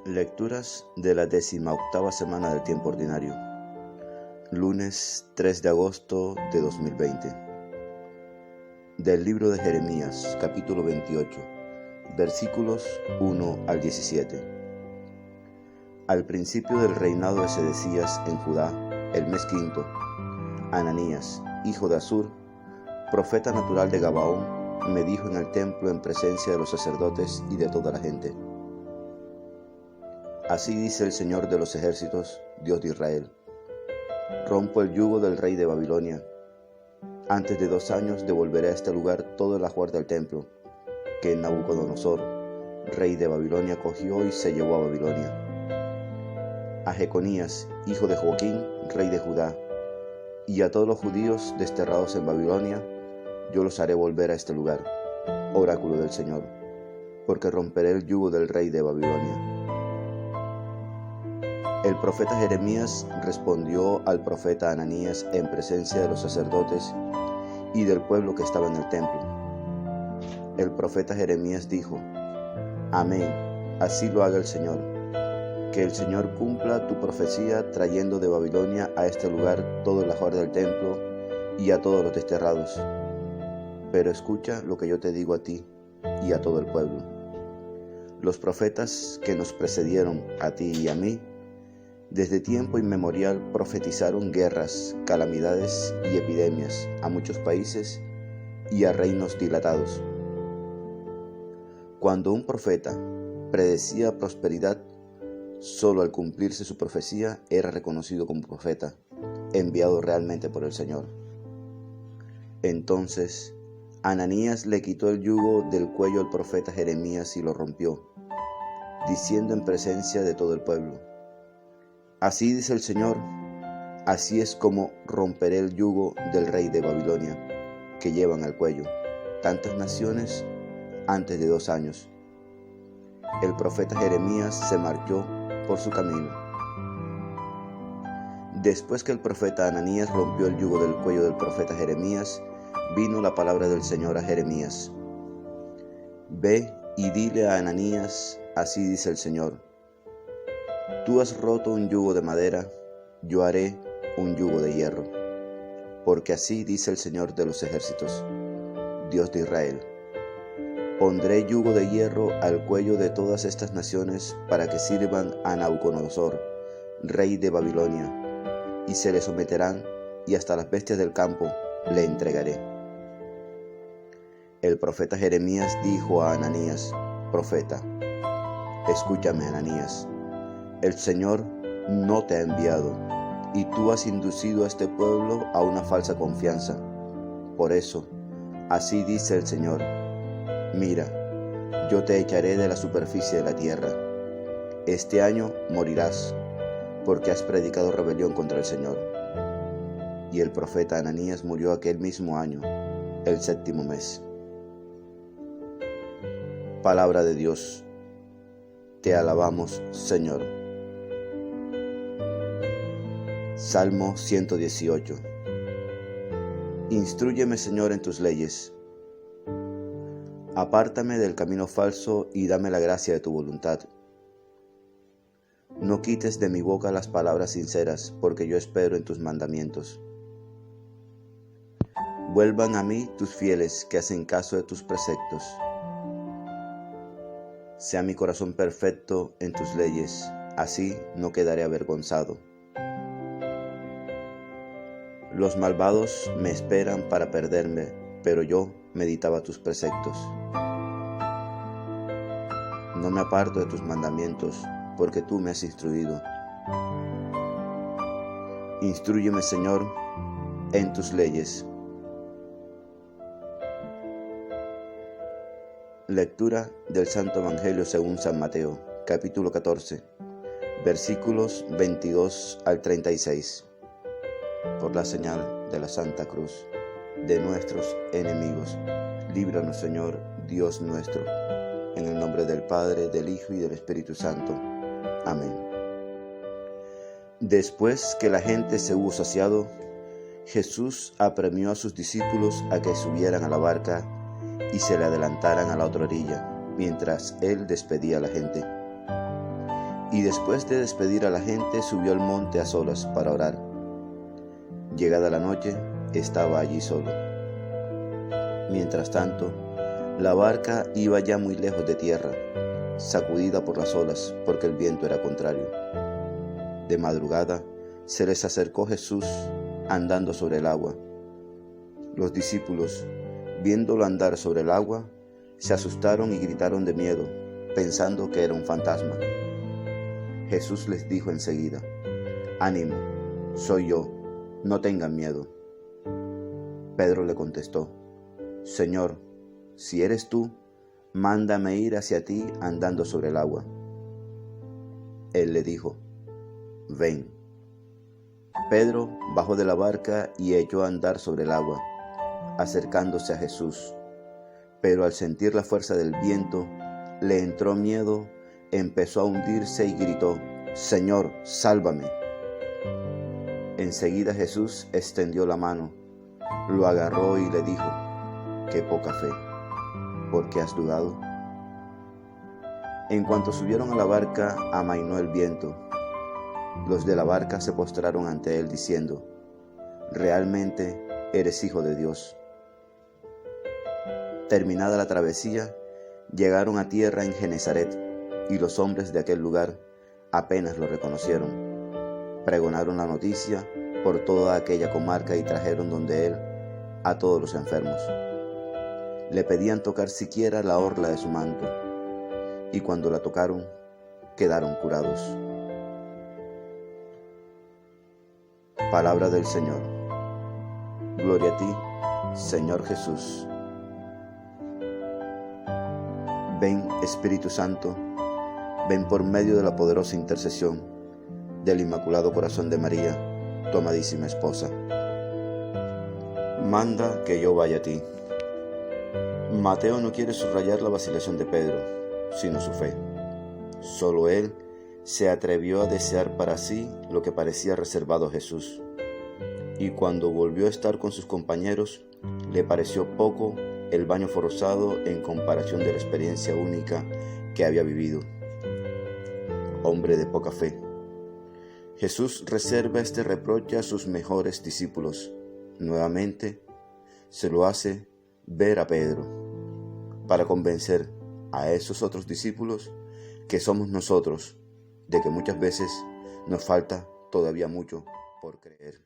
Lecturas de la 18ª semana del tiempo ordinario. Lunes 3 de agosto de 2020. Del libro de Jeremías, capítulo 28, versículos 1 al 17. Al principio del reinado de Sedecías en Judá, el mes quinto, Ananías, hijo de Azur, profeta natural de Gabaón, me dijo en el templo en presencia de los sacerdotes y de toda la gente: Así dice el Señor de los ejércitos, Dios de Israel: rompo el yugo del rey de Babilonia. Antes de 2 años devolveré a este lugar todo el ajuar del templo, que Nabucodonosor, rey de Babilonia, cogió y se llevó a Babilonia. A Jeconías, hijo de Joaquín, rey de Judá, y a todos los judíos desterrados en Babilonia, yo los haré volver a este lugar, oráculo del Señor, porque romperé el yugo del rey de Babilonia. El profeta Jeremías respondió al profeta Ananías en presencia de los sacerdotes y del pueblo que estaba en el templo. El profeta Jeremías dijo: Amén, así lo haga el Señor. Que el Señor cumpla tu profecía trayendo de Babilonia a este lugar todo el ajuar del templo y a todos los desterrados. Pero escucha lo que yo te digo a ti y a todo el pueblo. Los profetas que nos precedieron, a ti y a mí, desde tiempo inmemorial profetizaron guerras, calamidades y epidemias a muchos países y a reinos dilatados. Cuando un profeta predecía prosperidad, solo al cumplirse su profecía era reconocido como profeta, enviado realmente por el Señor. Entonces Ananías le quitó el yugo del cuello al profeta Jeremías y lo rompió, diciendo en presencia de todo el pueblo: Así dice el Señor, así es como romperé el yugo del rey de Babilonia, que llevan al cuello tantas naciones antes de 2 años. El profeta Jeremías se marchó por su camino. Después que el profeta Ananías rompió el yugo del cuello del profeta Jeremías, vino la palabra del Señor a Jeremías: Ve y dile a Ananías, así dice el Señor: Tú has roto un yugo de madera, yo haré un yugo de hierro. Porque así dice el Señor de los ejércitos, Dios de Israel: Pondré yugo de hierro al cuello de todas estas naciones para que sirvan a Nabucodonosor, rey de Babilonia, y se le someterán, y hasta las bestias del campo le entregaré. El profeta Jeremías dijo a Ananías, profeta: Escúchame, Ananías. El Señor no te ha enviado, y tú has inducido a este pueblo a una falsa confianza. Por eso, así dice el Señor: Mira, yo te echaré de la superficie de la tierra. Este año morirás, porque has predicado rebelión contra el Señor. Y el profeta Ananías murió aquel mismo año, el 7º mes. Palabra de Dios. Te alabamos, Señor. Salmo 118. Instrúyeme, Señor, en tus leyes. Apártame del camino falso y dame la gracia de tu voluntad. No quites de mi boca las palabras sinceras, porque yo espero en tus mandamientos. Vuelvan a mí tus fieles que hacen caso de tus preceptos. Sea mi corazón perfecto en tus leyes, así no quedaré avergonzado. Los malvados me esperan para perderme, pero yo meditaba tus preceptos. No me aparto de tus mandamientos, porque tú me has instruido. Instrúyeme, Señor, en tus leyes. Lectura del Santo Evangelio según San Mateo, capítulo 14, versículos 22 al 36. Por la señal de la Santa Cruz de nuestros enemigos, líbranos, Señor, Dios nuestro, en el nombre del Padre, del Hijo y del Espíritu Santo. Amén. Después que la gente se hubo saciado, Jesús apremió a sus discípulos a que subieran a la barca y se le adelantaran a la otra orilla, mientras él despedía a la gente. y después de despedir a la gente subió al monte a solas para orar. Llegada la noche, estaba allí solo. Mientras tanto, la barca iba ya muy lejos de tierra, sacudida por las olas, porque el viento era contrario. De madrugada se les acercó Jesús andando sobre el agua. Los discípulos, viéndolo andar sobre el agua, se asustaron y gritaron de miedo, pensando que era un fantasma. Jesús les dijo enseguida: «Ánimo, soy yo, no tengan miedo». Pedro le contestó: «Señor, si eres tú, mándame ir hacia ti andando sobre el agua». Él le dijo: «Ven». Pedro bajó de la barca y echó a andar sobre el agua, acercándose a Jesús. Pero al sentir la fuerza del viento, le entró miedo, empezó a hundirse y gritó: «Señor, sálvame». Enseguida Jesús extendió la mano, lo agarró y le dijo: «Qué poca fe, ¿por qué has dudado?». En cuanto subieron a la barca, amainó el viento. Los de la barca se postraron ante él diciendo: «Realmente eres Hijo de Dios». Terminada la travesía, llegaron a tierra en Genesaret, y los hombres de aquel lugar apenas lo reconocieron. Pregonaron la noticia por toda aquella comarca y trajeron donde él a todos los enfermos. Le pedían tocar siquiera la orla de su manto, y cuando la tocaron, quedaron curados. Palabra del Señor. Gloria a ti, Señor Jesús. Ven, Espíritu Santo, ven por medio de la poderosa intercesión del Inmaculado Corazón de María, tu amadísima esposa. Manda que yo vaya a ti. Mateo no quiere subrayar la vacilación de Pedro, sino su fe. Solo él se atrevió a desear para sí lo que parecía reservado a Jesús. Y cuando volvió a estar con sus compañeros, le pareció poco el baño forzado en comparación de la experiencia única que había vivido. Hombre de poca fe. Jesús reserva este reproche a sus mejores discípulos. Nuevamente se lo hace ver a Pedro, para convencer a esos otros discípulos que somos nosotros, de que muchas veces nos falta todavía mucho por creer.